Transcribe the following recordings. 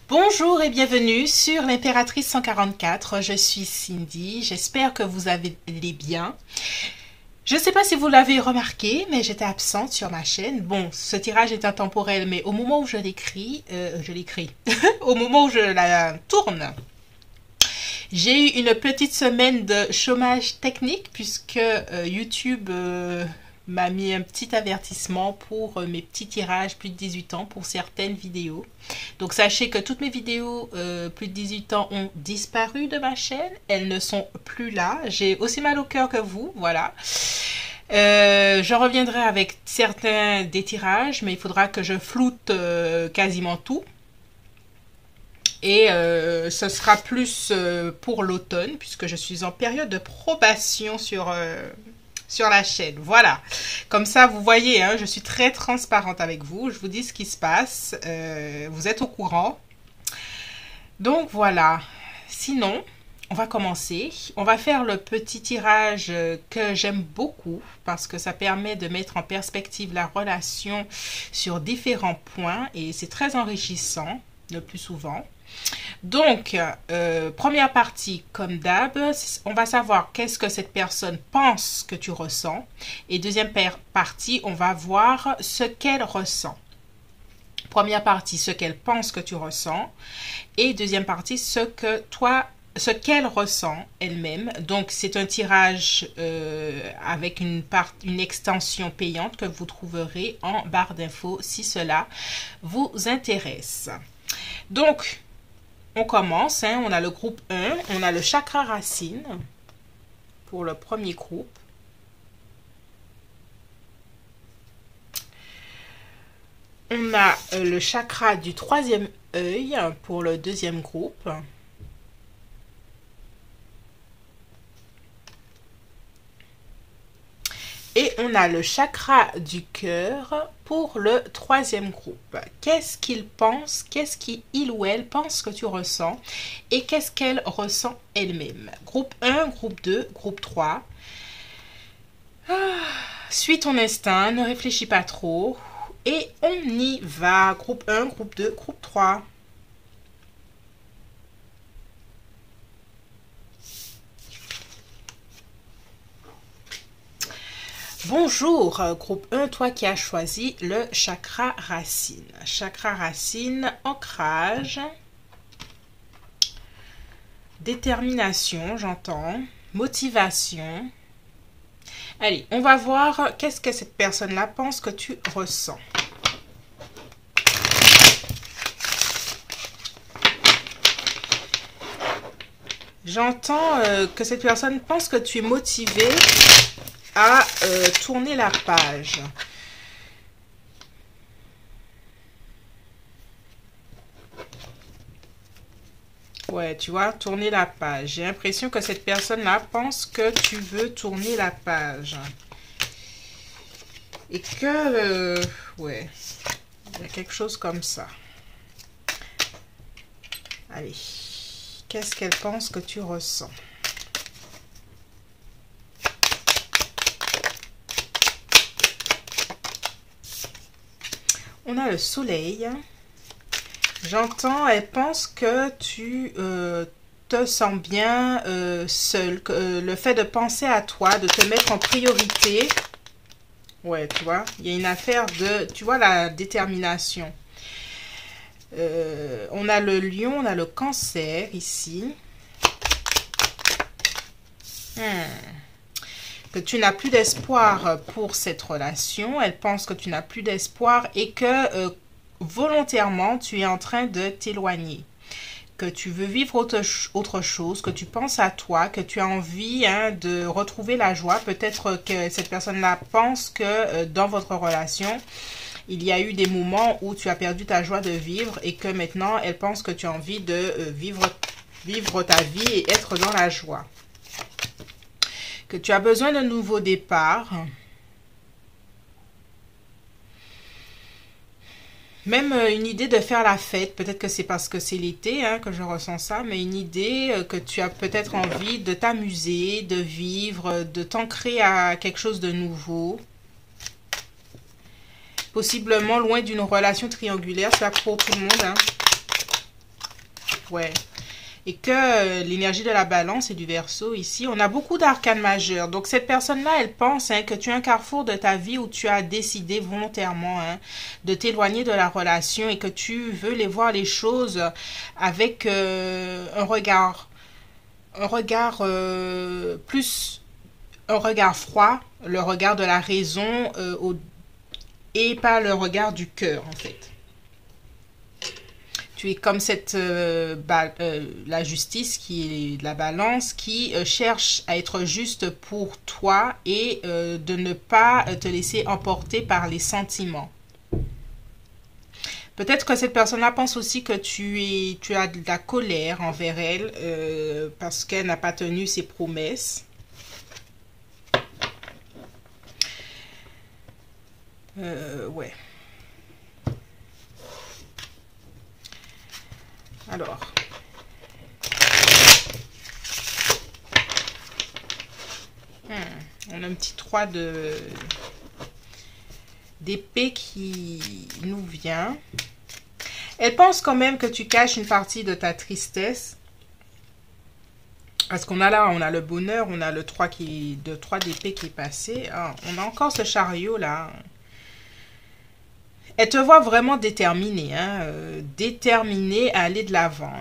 Bonjour et bienvenue sur l'Impératrice 144. Je suis Cindy, j'espère que vous allez bien. Je ne sais pas si vous l'avez remarqué, mais j'étais absente sur ma chaîne. Bon, ce tirage est intemporel, mais au moment où je l'écris, au moment où je la tourne, j'ai eu une petite semaine de chômage technique puisque YouTube m'a mis un petit avertissement pour mes petits tirages plus de 18 ans pour certaines vidéos. Donc sachez que toutes mes vidéos plus de 18 ans ont disparu de ma chaîne. Elles ne sont plus là. J'ai aussi mal au cœur que vous, voilà. Je reviendrai avec certains des tirages, mais il faudra que je floute quasiment tout. Et ce sera plus pour l'automne, puisque je suis en période de probation sur la chaîne. Voilà. Comme ça, vous voyez, hein, je suis très transparente avec vous. Je vous dis ce qui se passe. Vous êtes au courant. Donc, voilà. Sinon, on va commencer. On va faire le petit tirage que j'aime beaucoup parce que ça permet de mettre en perspective la relation sur différents points et c'est très enrichissant le plus souvent. Donc, première partie, comme d'hab, on va savoir qu'est-ce que cette personne pense que tu ressens. Et deuxième partie, on va voir ce qu'elle ressent. Première partie, ce qu'elle pense que tu ressens. Et deuxième partie, ce qu'elle ressent elle-même. Donc, c'est un tirage avec une extension payante que vous trouverez en barre d'infos si cela vous intéresse. Donc, on commence, hein, on a le groupe 1, on a le chakra racine pour le premier groupe. On a le chakra du troisième œil pour le deuxième groupe. Et on a le chakra du cœur pour le troisième groupe. Qu'est-ce qu'il pense, qu'est-ce qu'il ou elle pense que tu ressens et qu'est-ce qu'elle ressent elle-même. Groupe 1, groupe 2, groupe 3. Suis ton instinct, ne réfléchis pas trop. Et on y va. Groupe 1, groupe 2, groupe 3. Bonjour, groupe 1, toi qui as choisi le chakra racine. Chakra racine, ancrage, détermination, j'entends, motivation. Allez, on va voir qu'est-ce que cette personne-là pense que tu ressens. J'entends que cette personne pense que tu es motivé à tourner la page. Ouais, tu vois, tourner la page. J'ai l'impression que cette personne-là pense que tu veux tourner la page. Et que, ouais, il y a quelque chose comme ça. Allez, qu'est-ce qu'elle pense que tu ressens? On a le soleil. J'entends, elle pense que tu te sens bien seul. Le fait de penser à toi, de te mettre en priorité. Ouais, tu vois, il y a une affaire de, tu vois, la détermination. On a le lion, on a le cancer ici. Que tu n'as plus d'espoir pour cette relation. Elle pense que tu n'as plus d'espoir et que volontairement, tu es en train de t'éloigner. Que tu veux vivre autre chose, que tu penses à toi, que tu as envie de retrouver la joie. Peut-être que cette personne-là pense que dans votre relation, il y a eu des moments où tu as perdu ta joie de vivre et que maintenant, elle pense que tu as envie de vivre ta vie et être dans la joie. Que tu as besoin d'un nouveau départ. Même une idée de faire la fête. Peut-être que c'est parce que c'est l'été que je ressens ça. Mais une idée que tu as peut-être envie de t'amuser, de vivre, de t'ancrer à quelque chose de nouveau. Possiblement loin d'une relation triangulaire. C'est pas pour tout le monde. Ouais. Et que l'énergie de la balance et du Verseau ici, on a beaucoup d'arcanes majeurs. Donc cette personne-là, elle pense que tu es un carrefour de ta vie où tu as décidé volontairement de t'éloigner de la relation et que tu veux les voir les choses avec plus un regard froid, le regard de la raison et pas le regard du cœur en fait. Tu es comme la justice qui est la balance qui cherche à être juste pour toi et de ne pas te laisser emporter par les sentiments. Peut-être que cette personne-là pense aussi que tu as de la colère envers elle parce qu'elle n'a pas tenu ses promesses. Ouais. Alors, on a un petit 3 d'épée qui nous vient. Elle pense quand même que tu caches une partie de ta tristesse. Parce qu'on a là, on a le bonheur, on a le 3 d'épée qui est passé. Ah, on a encore ce chariot là. Elle te voit vraiment déterminée, déterminée à aller de l'avant.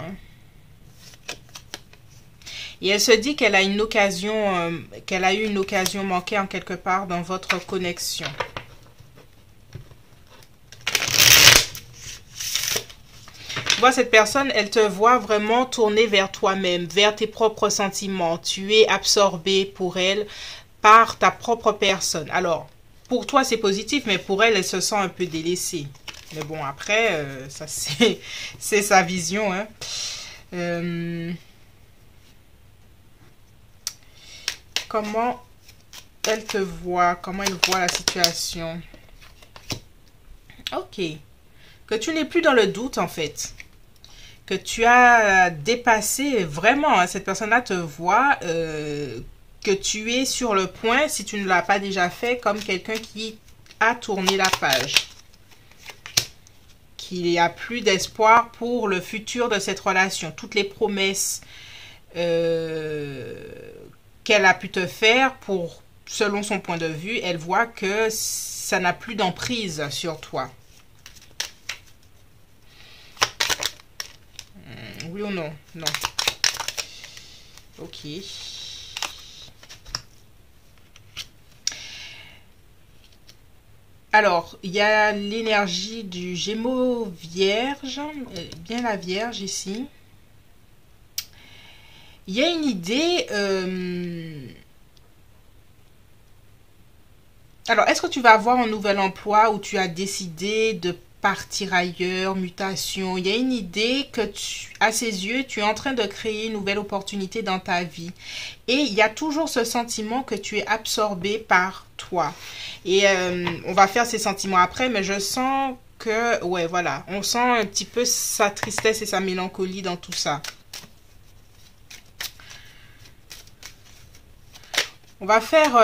Et elle se dit qu'elle a une occasion, qu'elle a eu une occasion manquée en quelque part dans votre connexion. Tu vois, cette personne, elle te voit vraiment tourner vers toi-même, vers tes propres sentiments. Tu es absorbé pour elle par ta propre personne. Alors, pour toi, c'est positif, mais pour elle, elle se sent un peu délaissée. Mais bon, après, ça, c'est sa vision. Comment elle te voit? Comment elle voit la situation? Ok. Que tu n'es plus dans le doute, en fait. Que tu as dépassé vraiment. Cette personne-là te voit... que tu es sur le point, si tu ne l'as pas déjà fait, comme quelqu'un qui a tourné la page. Qu'il n'y a plus d'espoir pour le futur de cette relation. Toutes les promesses qu'elle a pu te faire, selon son point de vue, elle voit que ça n'a plus d'emprise sur toi. Oui ou non? Non. Ok. Alors, il y a l'énergie du Gémeaux Vierge, bien la Vierge ici. Il y a une idée... Alors, est-ce que tu vas avoir un nouvel emploi où tu as décidé de partir ailleurs, mutation? Il y a une idée que à ses yeux, tu es en train de créer une nouvelle opportunité dans ta vie. Et il y a toujours ce sentiment que tu es absorbé par toi. Et on va faire ces sentiments après, mais je sens que, ouais, voilà, on sent un petit peu sa tristesse et sa mélancolie dans tout ça. On va faire,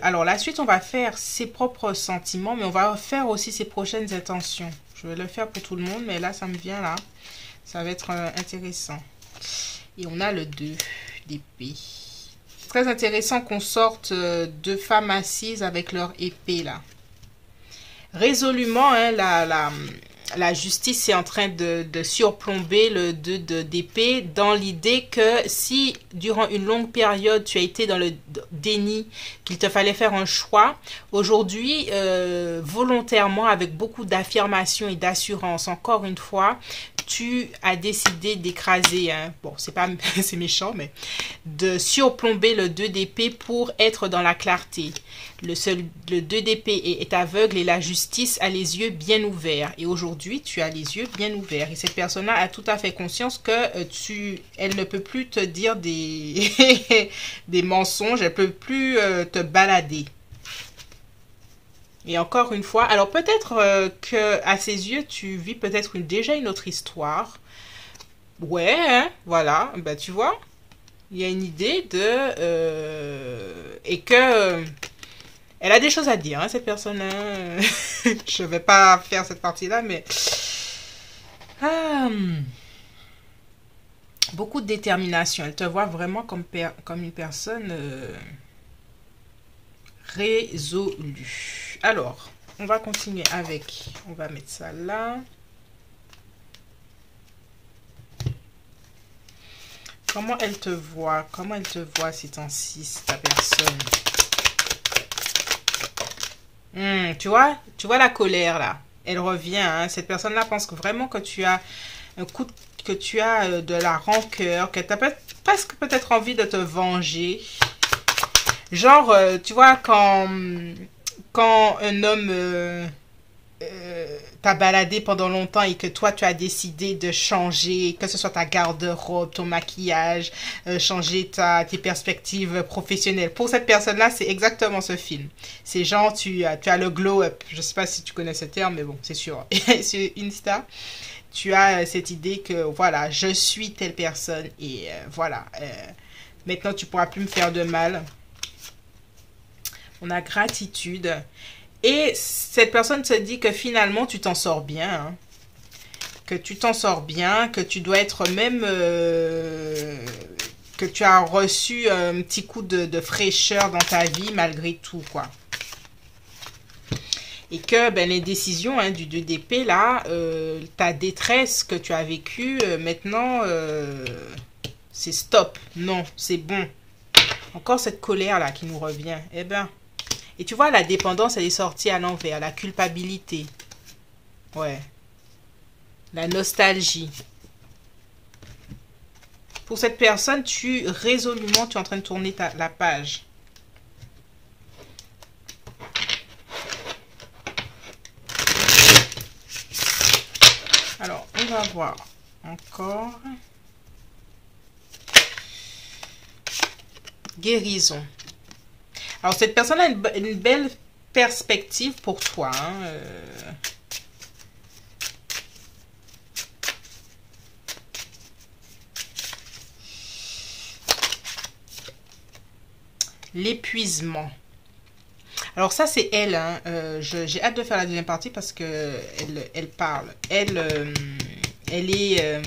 alors la suite, on va faire ses propres sentiments, mais on va faire aussi ses prochaines intentions. Je vais le faire pour tout le monde, mais là, ça me vient là. Ça va être intéressant. Et on a le 2 d'épée. Très intéressant qu'on sorte deux femmes assises avec leur épée là. Résolument, la justice est en train de surplomber le 2 d'épée dans l'idée que si durant une longue période tu as été dans le déni, qu'il te fallait faire un choix, aujourd'hui volontairement avec beaucoup d'affirmation et d'assurance, encore une fois, tu as décidé d'écraser, bon c'est pas c'est méchant, mais de surplomber le 2 d'épée pour être dans la clarté. Le 2 d'épée est aveugle et la justice a les yeux bien ouverts. Et aujourd'hui, tu as les yeux bien ouverts. Et cette personne-là a tout à fait conscience que elle ne peut plus te dire des, des mensonges. Elle ne peut plus te balader. Et encore une fois, alors peut-être que à ses yeux, tu vis peut-être déjà une autre histoire. Ouais, voilà. Ben, tu vois, il y a une idée de... et que... elle a des choses à dire, cette personne-là. Je vais pas faire cette partie-là, mais... beaucoup de détermination. Elle te voit vraiment comme une personne résolue. Alors, on va continuer avec... On va mettre ça là. Comment elle te voit? Comment elle te voit ces temps-ci, ta personne? Tu vois la colère là. Elle revient. Hein. Cette personne-là pense que vraiment que tu as un coup que tu as de la rancœur, que tu as presque peut-être envie de te venger. Genre, tu vois, quand un homme t'a baladé pendant longtemps et que toi, tu as décidé de changer, que ce soit ta garde-robe, ton maquillage, changer tes perspectives professionnelles. Pour cette personne-là, c'est exactement ce film. C'est genre, tu as le glow-up. Je sais pas si tu connais ce terme, mais bon, c'est sûr. Sur Insta, tu as cette idée que, voilà, je suis telle personne et voilà. Maintenant, tu pourras plus me faire de mal. On a gratitude. Et cette personne se dit que finalement, tu t'en sors bien. Hein. Que tu t'en sors bien, que tu dois être même... que tu as reçu un petit coup de fraîcheur dans ta vie malgré tout, quoi. Et que ben, les décisions hein, du 2 d'épée, là, ta détresse que tu as vécue, maintenant, c'est stop. Non, c'est bon. Encore cette colère-là qui nous revient. Eh ben... Et tu vois, la dépendance, elle est sortie à l'envers. La culpabilité. Ouais. La nostalgie. Pour cette personne, résolument, tu es en train de tourner la page. Alors, on va voir encore. Guérison. Alors, cette personne a une belle perspective pour toi. Hein, L'épuisement. Alors, ça, c'est elle. Hein. J'ai hâte de faire la deuxième partie parce que elle parle. Elle est...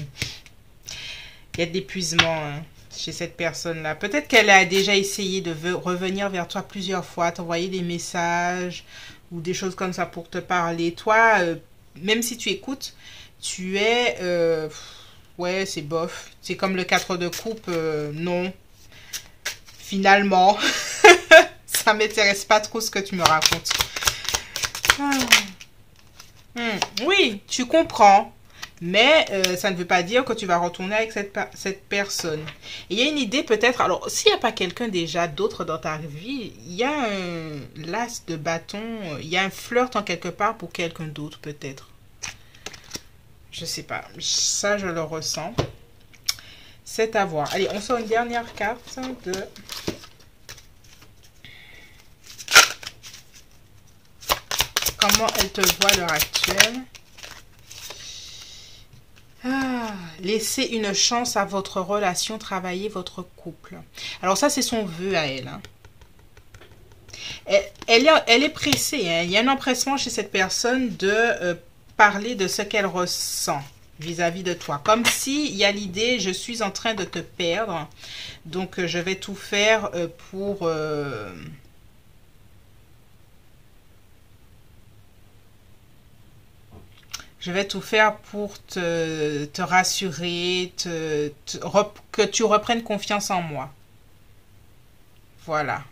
il y a de l'épuisement, hein, chez cette personne-là. Peut-être qu'elle a déjà essayé de revenir vers toi plusieurs fois, t'envoyer des messages ou des choses comme ça pour te parler. Toi, même si tu écoutes, tu es... ouais, c'est bof. C'est comme le 4 de coupe. Non. Finalement, ça m'intéresse pas trop ce que tu me racontes. Oui, tu comprends. Mais ça ne veut pas dire que tu vas retourner avec cette personne. Et il y a une idée peut-être... Alors, s'il n'y a pas quelqu'un déjà d'autre dans ta vie, il y a un las de bâton, il y a un flirt en quelque part pour quelqu'un d'autre peut-être. Je sais pas. Ça, je le ressens. C'est à voir. Allez, on sort une dernière carte de... Comment elle te voit à l'heure actuelle? Laissez une chance à votre relation, travailler votre couple. Alors ça, c'est son vœu à elle. Hein. Elle est pressée. Hein. Il y a un empressement chez cette personne de parler de ce qu'elle ressent vis-à-vis de toi. Comme s'il y a l'idée, je suis en train de te perdre. Donc, je vais tout faire pour... Je vais tout faire pour te rassurer, que tu reprennes confiance en moi. Voilà.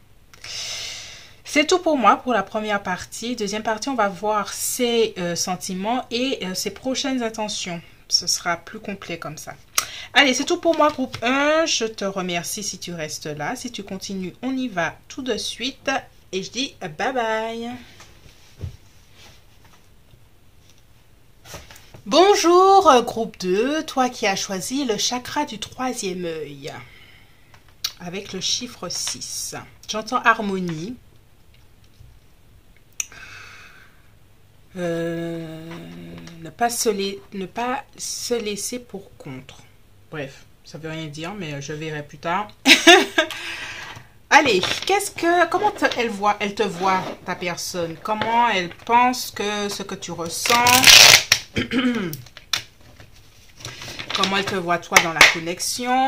C'est tout pour moi pour la première partie. Deuxième partie, on va voir ses sentiments et ses prochaines intentions. Ce sera plus complet comme ça. Allez, c'est tout pour moi, groupe 1. Je te remercie si tu restes là. Si tu continues, on y va tout de suite. Et je dis bye bye. Bonjour groupe 2, toi qui as choisi le chakra du 3e œil avec le chiffre 6. J'entends harmonie. Ne pas se laisser pour contre. Bref, ça veut rien dire, mais je verrai plus tard. Allez, comment elle te voit, ta personne? Comment elle pense que ce que tu ressens... Comment elle te voit toi dans la connexion?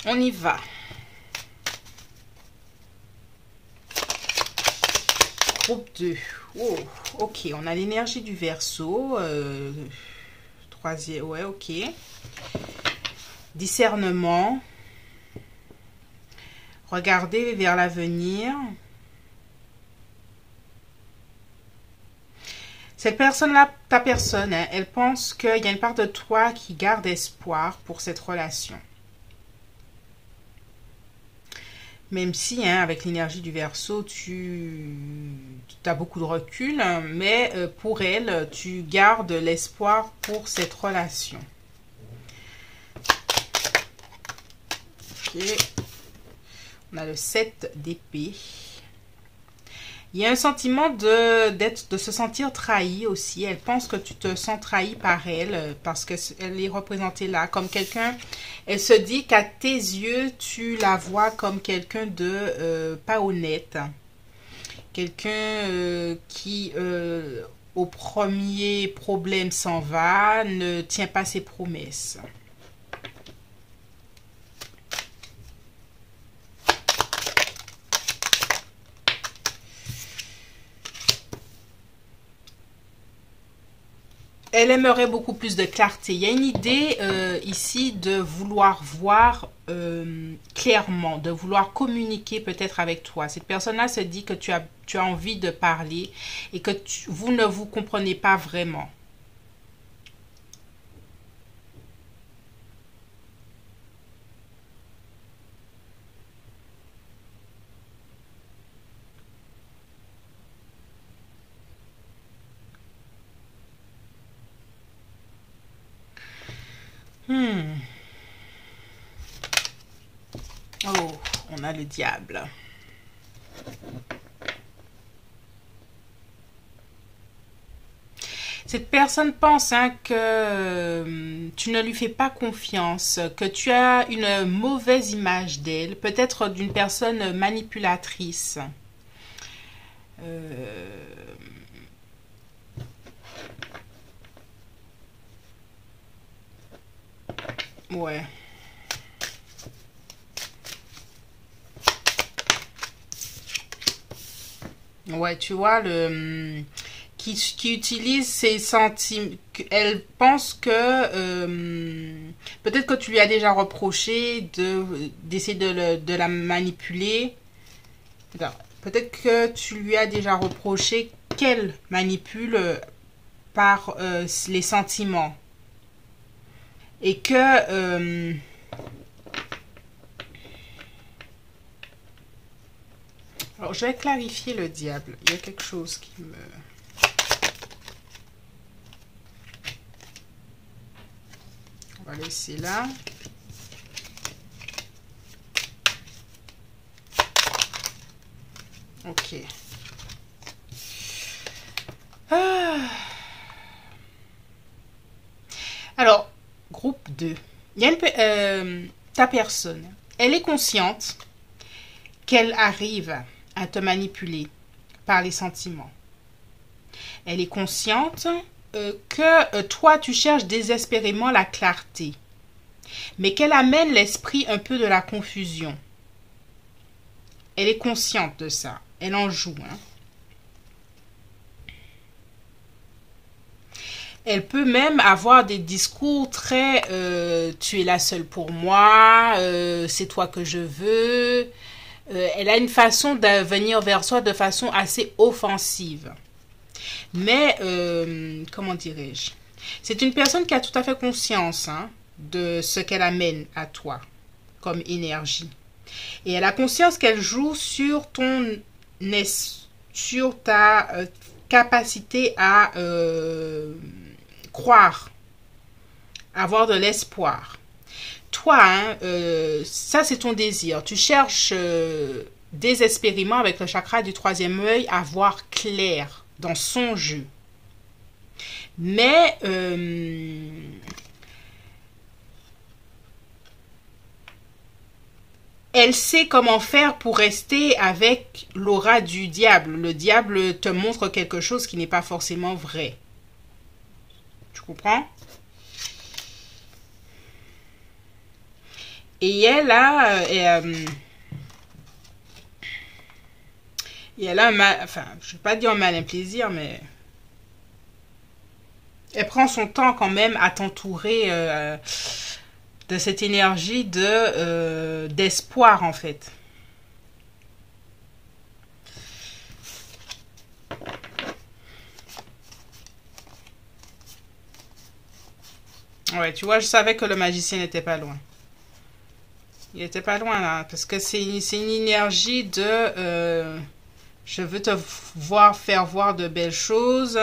On y va. Groupe 2. Oh, ok, on a l'énergie du Verseau. Troisième, ouais, ok. Discernement. Regarder vers l'avenir. Cette personne-là, ta personne, hein, elle pense qu'il y a une part de toi qui garde espoir pour cette relation. Même si, hein, avec l'énergie du Verseau, tu as beaucoup de recul, hein, mais pour elle, tu gardes l'espoir pour cette relation. Ok. On a le 7 d'épée. Il y a un sentiment de se sentir trahi aussi. Elle pense que tu te sens trahi par elle parce qu'elle est représentée là comme quelqu'un. Elle se dit qu'à tes yeux, tu la vois comme quelqu'un de pas honnête. Quelqu'un qui, au premier problème s'en va, ne tient pas ses promesses. Elle aimerait beaucoup plus de clarté. Il y a une idée ici de vouloir voir clairement, de vouloir communiquer peut-être avec toi. Cette personne-là se dit que tu as envie de parler et que vous ne vous comprenez pas vraiment. Oh, on a le diable. Cette personne pense hein, que tu ne lui fais pas confiance, que tu as une mauvaise image d'elle, peut-être d'une personne manipulatrice. Ouais. Ouais, tu vois, qui utilise ses sentiments. Elle pense que peut-être que tu lui as déjà reproché d'essayer de la manipuler. Peut-être que tu lui as déjà reproché qu'elle manipule par les sentiments. Et que... alors, je vais clarifier le diable. Il y a quelque chose qui me... On va laisser là. Ok. Alors, groupe 2. Il y a ta personne. Elle est consciente qu'elle arrive à te manipuler par les sentiments. Elle est consciente que toi, tu cherches désespérément la clarté, mais qu'elle amène l'esprit un peu de la confusion. Elle est consciente de ça. Elle en joue. Hein. Elle peut même avoir des discours très tu es la seule pour moi, c'est toi que je veux. Elle a une façon de venir vers soi de façon assez offensive. Mais, comment dirais-je? C'est une personne qui a tout à fait conscience hein, de ce qu'elle amène à toi comme énergie. Et elle a conscience qu'elle joue sur sur ta capacité à croire, avoir de l'espoir. Toi, hein, ça c'est ton désir. Tu cherches désespérément avec le chakra du troisième œil à voir clair dans son jeu. Mais elle sait comment faire pour rester avec l'aura du diable. Le diable te montre quelque chose qui n'est pas forcément vrai. Tu comprends? Et elle a... et elle a un mal... Enfin, je ne vais pas dire un malin plaisir, mais... Elle prend son temps quand même à t'entourer de cette énergie d'espoir, en fait. Ouais, tu vois, je savais que le magicien n'était pas loin. Il n'était pas loin, là, parce que c'est une énergie de... je veux te faire voir de belles choses.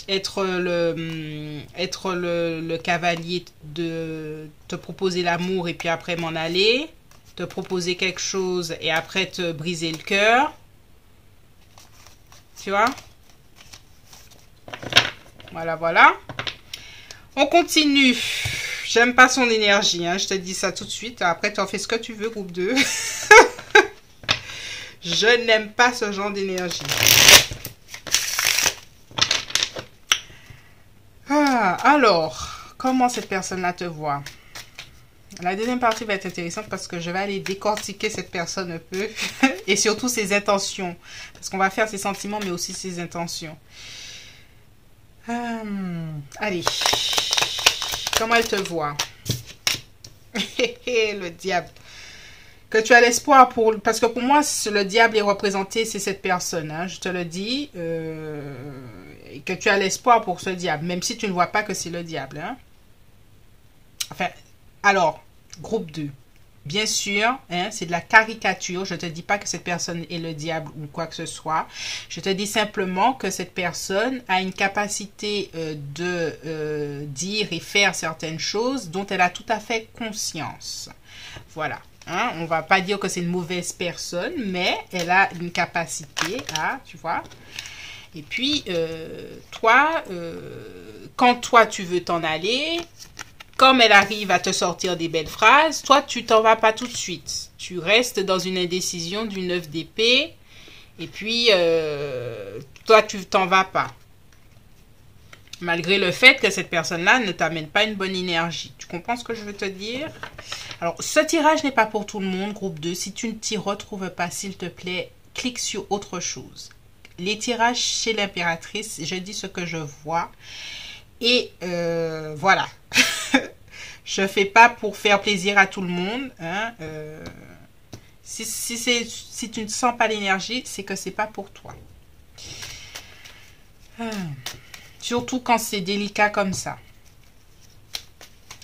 Être le cavalier, de te proposer l'amour et puis après m'en aller. Te proposer quelque chose et après te briser le cœur. Tu vois? Voilà, voilà. On continue. J'aime pas son énergie, hein, je te dis ça tout de suite. Après, tu en fais ce que tu veux, groupe 2. Je n'aime pas ce genre d'énergie. Ah, alors, comment cette personne-là te voit? La deuxième partie va être intéressante parce que je vais aller décortiquer cette personne un peu. Et surtout ses intentions. Parce qu'on va faire ses sentiments, mais aussi ses intentions. Allez. Comment elle te voit? Le diable. Que tu as l'espoir pour... Parce que pour moi, le diable est représenté, c'est cette personne. Hein, je te le dis. Et que tu as l'espoir pour ce diable. Même si tu ne vois pas que c'est le diable. Hein. Enfin, alors, groupe 2. Bien sûr, hein, c'est de la caricature. Je ne te dis pas que cette personne est le diable ou quoi que ce soit. Je te dis simplement que cette personne a une capacité de dire et faire certaines choses dont elle a tout à fait conscience. Voilà. Hein, on ne va pas dire que c'est une mauvaise personne, mais elle a une capacité à, tu vois. Et puis, toi, quand toi tu veux t'en aller... Comme elle arrive à te sortir des belles phrases, toi, tu t'en vas pas tout de suite. Tu restes dans une indécision du 9 d'épée. Et puis, toi, tu t'en vas pas. Malgré le fait que cette personne-là ne t'amène pas une bonne énergie. Tu comprends ce que je veux te dire? Alors, ce tirage n'est pas pour tout le monde, groupe 2. Si tu ne t'y retrouves pas, s'il te plaît, clique sur autre chose. Les tirages chez l'impératrice, je dis ce que je vois. Et voilà. Je fais pas pour faire plaisir à tout le monde. Hein. Si tu ne sens pas l'énergie, c'est que c'est pas pour toi. Surtout quand c'est délicat comme ça.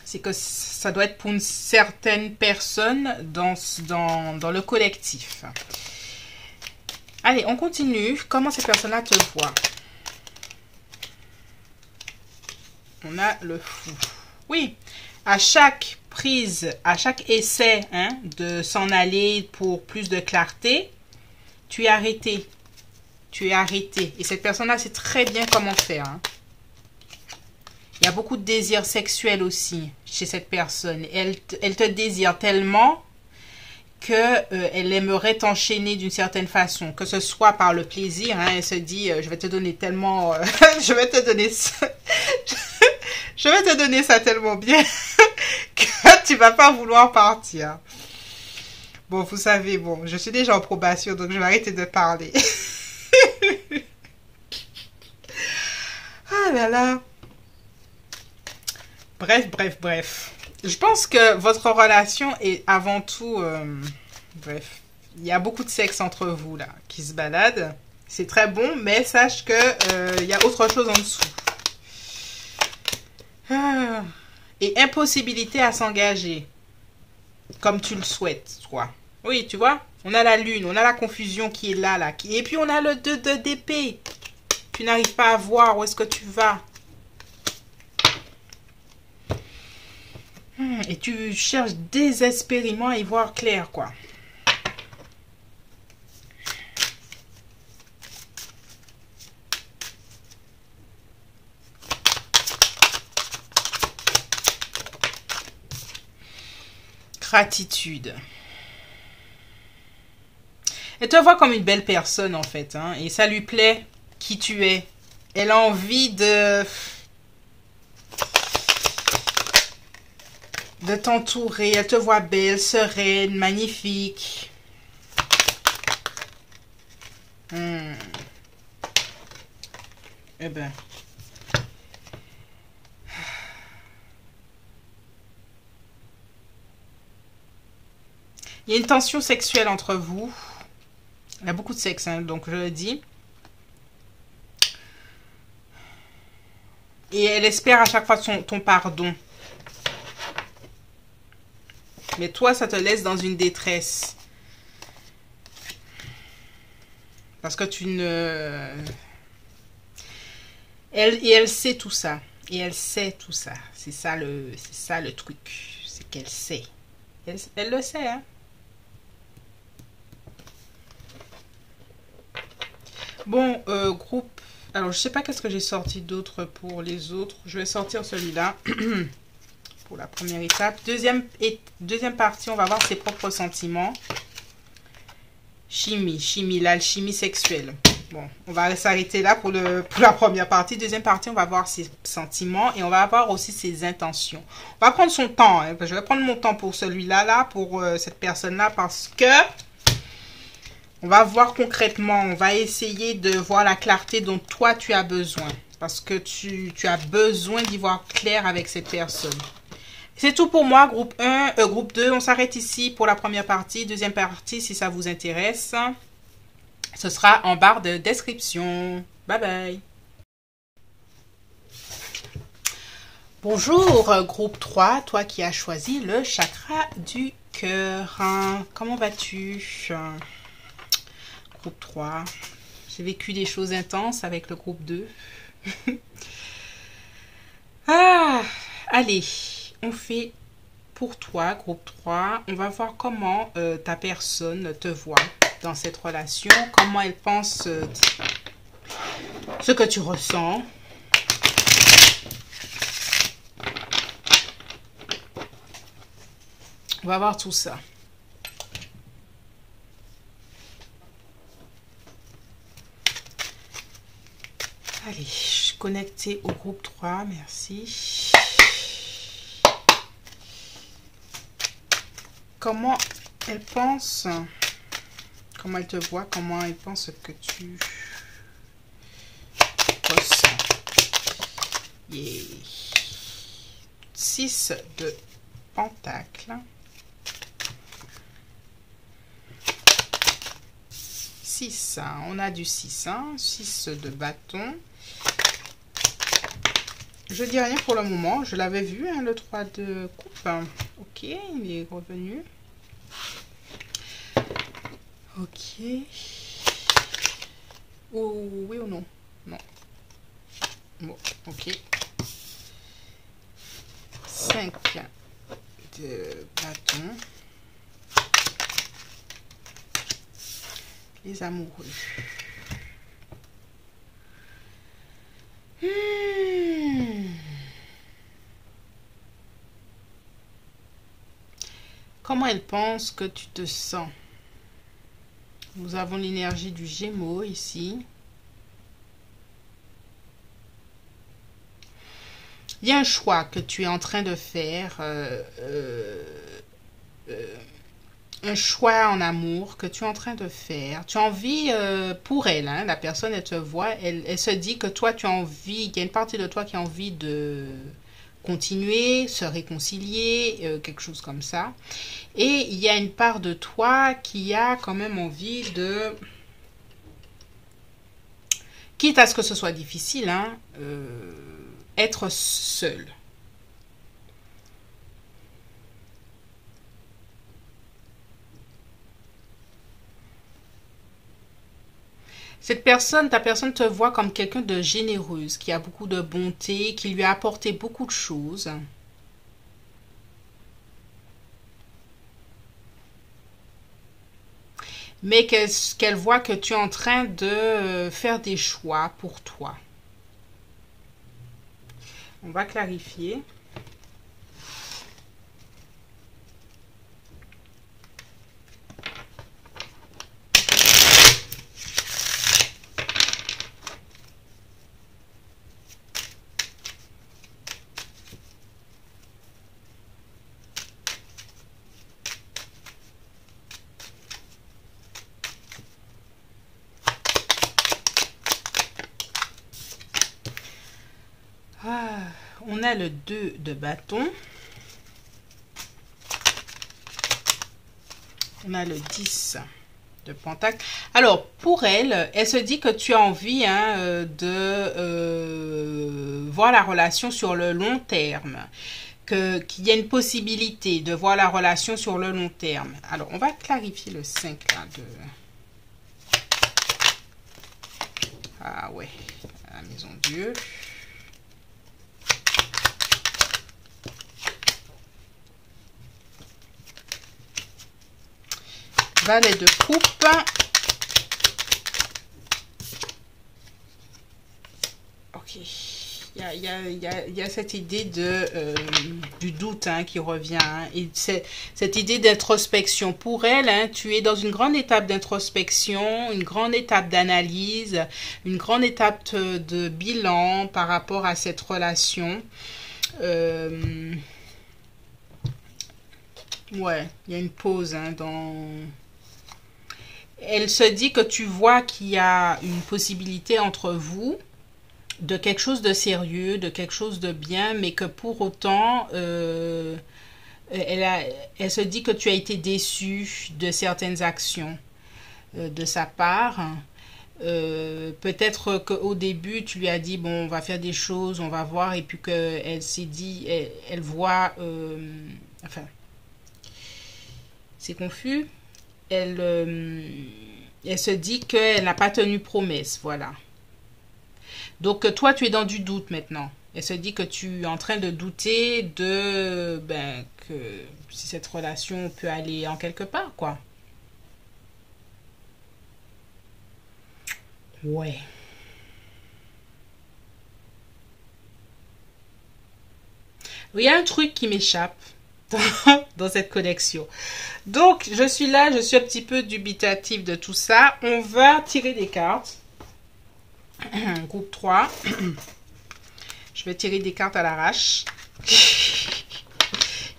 C'est que ça doit être pour une certaine personne dans le collectif. Allez, on continue. Comment ces personnes-là te voient? On a le fou. Oui, à chaque prise, à chaque essai hein, de s'en aller pour plus de clarté, tu es arrêté. Tu es arrêté. Et cette personne-là sait très bien comment faire. Hein. Il y a beaucoup de désir sexuel aussi chez cette personne. Elle te désire tellement qu'elle aimerait t'enchaîner d'une certaine façon. Que ce soit par le plaisir. Hein, elle se dit, je vais te donner tellement... je vais te donner ça... Je vais te donner ça tellement bien que tu vas pas vouloir partir. Bon, vous savez, bon, je suis déjà en probation, donc je vais arrêter de parler. Ah là là. Bref. Je pense que votre relation est avant tout... bref, il y a beaucoup de sexe entre vous, là, qui se balade. C'est très bon, mais sache que il y a autre chose en dessous. Et impossibilité à s'engager comme tu le souhaites, quoi. Oui, tu vois, on a la lune, on a la confusion qui est là. Et puis on a le 2 d'épée. Tu n'arrives pas à voir où est-ce que tu vas. Et tu cherches désespérément à y voir clair, quoi. Gratitude. Elle te voit comme une belle personne en fait. Hein, et ça lui plaît qui tu es. Elle a envie de... de t'entourer. Elle te voit belle, sereine, magnifique. Eh ben. Il y a une tension sexuelle entre vous. Il y a beaucoup de sexe, hein, donc je le dis. Et elle espère à chaque fois ton pardon. Mais toi, ça te laisse dans une détresse. Parce que tu ne... Elle sait tout ça. Et elle sait tout ça. C'est ça le truc. C'est qu'elle sait. Elle le sait, hein. Bon, groupe. Alors, je sais pas qu'est-ce que j'ai sorti d'autre pour les autres. Je vais sortir celui-là pour la première étape. Deuxième partie, on va voir ses propres sentiments. Chimie, l'alchimie sexuelle. Bon, on va s'arrêter là pour la première partie. Deuxième partie, on va voir ses sentiments et on va voir aussi ses intentions. On va prendre son temps. Hein. Je vais prendre mon temps pour celui-là, pour cette personne-là, parce que on va voir concrètement. On va essayer de voir la clarté dont toi, tu as besoin. Parce que tu as besoin d'y voir clair avec cette personne. C'est tout pour moi, groupe 1, groupe 2. On s'arrête ici pour la première partie. Deuxième partie, si ça vous intéresse, ce sera en barre de description. Bye bye. Bonjour, groupe 3, toi qui as choisi le chakra du cœur. Comment vas-tu? Groupe 3. J'ai vécu des choses intenses avec le groupe 2. Allez. On fait pour toi, groupe 3, on va voir comment ta personne te voit dans cette relation, comment elle pense ce que tu ressens. On va voir tout ça. Allez, je suis connectée au groupe 3, merci. Comment elle pense, comment elle te voit, comment elle pense que tu ressens. Yeah. 6 de pentacles. 6, on a du 6, 6 de bâton. Je dis rien pour le moment, je l'avais vu, le 3 de coupe. Ok, il est revenu. Ok. Oh, oui ou non? Non. Bon, ok. 5 de bâton. Les amoureux. Comment elle pense que tu te sens? Nous avons l'énergie du Gémeaux ici. Il y a un choix que tu es en train de faire. Un choix en amour que tu es en train de faire. Tu as envie pour elle, la personne, elle te voit, elle se dit que toi, tu as envie, il y a une partie de toi qui a envie de continuer, se réconcilier, quelque chose comme ça. Et il y a une part de toi qui a quand même envie de, quitte à ce que ce soit difficile, être seul. Cette personne, ta personne te voit comme quelqu'un de généreuse, qui a beaucoup de bonté, qui lui a apporté beaucoup de choses. Mais qu'elle voit que tu es en train de faire des choix pour toi. On va clarifier. On a le 2 de bâton. On a le 10 de pentacle. Alors, pour elle, elle se dit que tu as envie de voir la relation sur le long terme. Qu'il y a une possibilité de voir la relation sur le long terme. Alors, on va clarifier le 5 là de... Ah ouais, la maison Dieu. Valet de coupe. Ok. Il y a cette idée du doute qui revient. Et cette idée d'introspection. Pour elle, tu es dans une grande étape d'introspection, une grande étape d'analyse, une grande étape de bilan par rapport à cette relation. Ouais, il y a une pause dans... Elle se dit que tu vois qu'il y a une possibilité entre vous de quelque chose de sérieux, de quelque chose de bien, mais que pour autant, elle se dit que tu as été déçu de certaines actions de sa part. Peut-être qu'au début, tu lui as dit, bon, on va faire des choses, on va voir, et puis qu'elle s'est dit, elle voit... enfin, c'est confus. Elle se dit qu'elle n'a pas tenu promesse, voilà. Donc, toi, tu es dans du doute maintenant. Elle se dit que tu es en train de douter de, que si cette relation peut aller en quelque part, quoi. Ouais. Il y a un truc qui m'échappe dans cette connexion. Donc, je suis là, je suis un petit peu dubitative de tout ça. On va tirer des cartes. Groupe 3. Je vais tirer des cartes à l'arrache.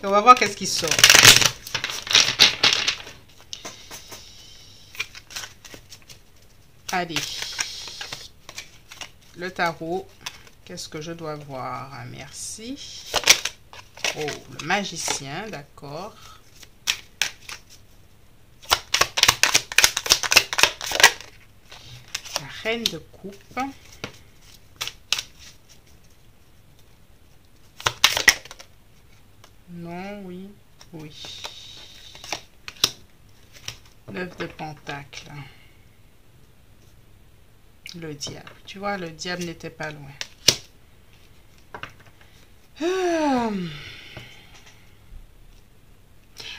Et on va voir qu'est-ce qui sort. Allez. Le tarot. Qu'est-ce que je dois voir? Merci. Oh, le magicien, d'accord. La reine de coupe. Non, oui, oui. 9 de pentacle. Le diable. Tu vois, le diable n'était pas loin.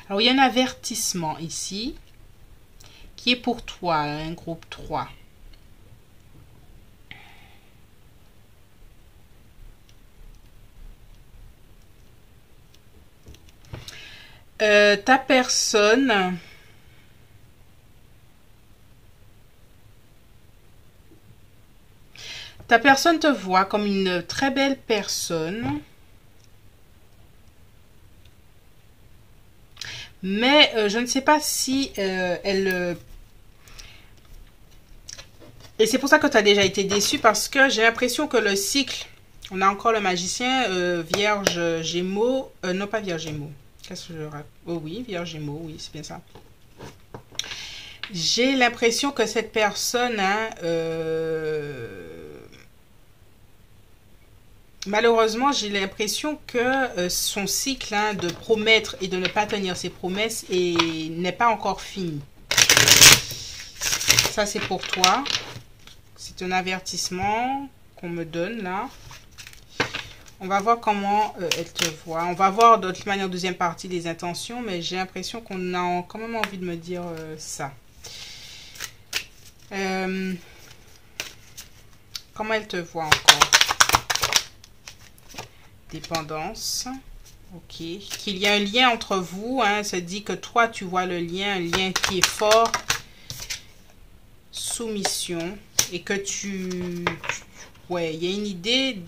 Alors, il y a un avertissement ici qui est pour toi, un groupe 3. Ta personne te voit comme une très belle personne, mais je ne sais pas si elle... Et c'est pour ça que tu as déjà été déçu, parce que j'ai l'impression que le cycle, on a encore le magicien, Vierge, Gémeaux, non pas Vierge, Gémeaux. Qu'est-ce que je raconte? Oh oui, Vierge, Gémeaux, oui, c'est bien ça. J'ai l'impression que cette personne, malheureusement, j'ai l'impression que son cycle de promettre et de ne pas tenir ses promesses n'est pas encore fini. Ça, c'est pour toi. C'est un avertissement qu'on me donne là. On va voir comment elle te voit. On va voir de toute manière deuxième partie des intentions, mais j'ai l'impression qu'on a quand même envie de me dire ça. Comment elle te voit encore? Dépendance. Ok. Qu'il y a un lien entre vous. Elle se dit que toi, tu vois le lien, un lien qui est fort. Soumission. Et que ouais, il y a une idée,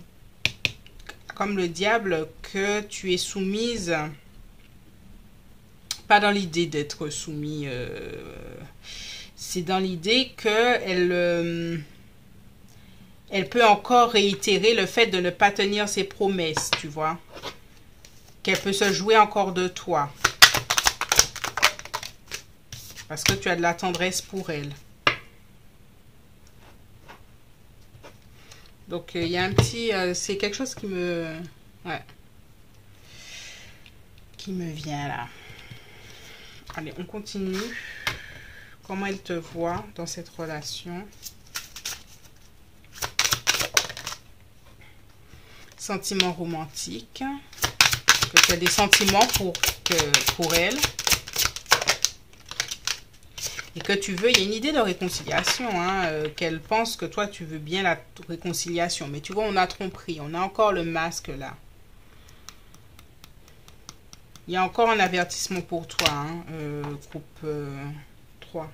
comme le diable, que tu es soumise. Pas dans l'idée d'être soumis. C'est dans l'idée que Elle peut encore réitérer le fait de ne pas tenir ses promesses, tu vois. Qu'elle peut se jouer encore de toi. Parce que tu as de la tendresse pour elle. Donc, il y a un petit... c'est quelque chose qui me... Ouais. Qui me vient là. Allez, on continue. Comment elle te voit dans cette relation? Sentiments romantiques. Que tu as des sentiments pour elle. Et que tu veux, il y a une idée de réconciliation, hein, qu'elle pense que toi, tu veux bien la réconciliation. Mais tu vois, on a tromperie. On a encore le masque là. Il y a encore un avertissement pour toi, hein, groupe 3.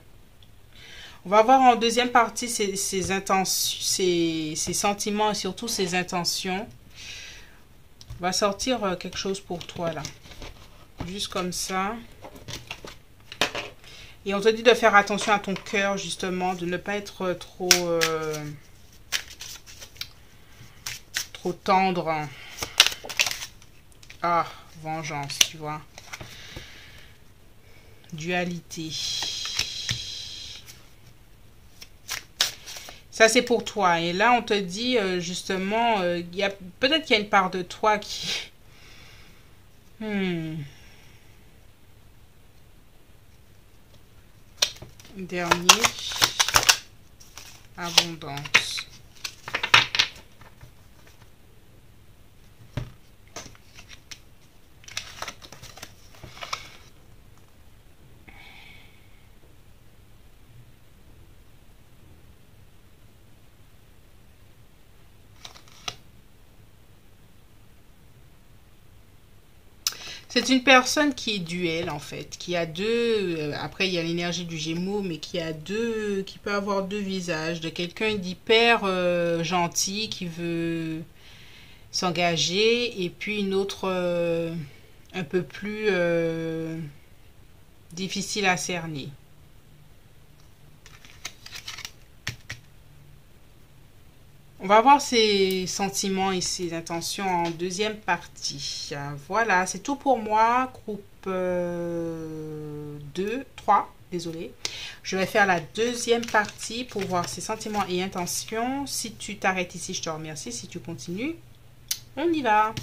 On va voir en deuxième partie ses intentions, ses sentiments et surtout ses intentions. On va sortir quelque chose pour toi là. Juste comme ça. Et on te dit de faire attention à ton cœur, justement, de ne pas être trop tendre. Ah, vengeance, tu vois. Dualité. Ça, c'est pour toi. Et là, on te dit, justement, peut-être qu'il y a une part de toi qui... Dernier. Abondance. C'est une personne qui est duel en fait, qui a deux, après il y a l'énergie du Gémeaux, mais qui a deux, qui peut avoir deux visages, de quelqu'un d'hyper gentil qui veut s'engager, et puis une autre un peu plus difficile à cerner. On va voir ses sentiments et ses intentions en deuxième partie. Voilà, c'est tout pour moi. Groupe 3, désolé. Je vais faire la deuxième partie pour voir ses sentiments et intentions. Si tu t'arrêtes ici, je te remercie. Si tu continues, on y va.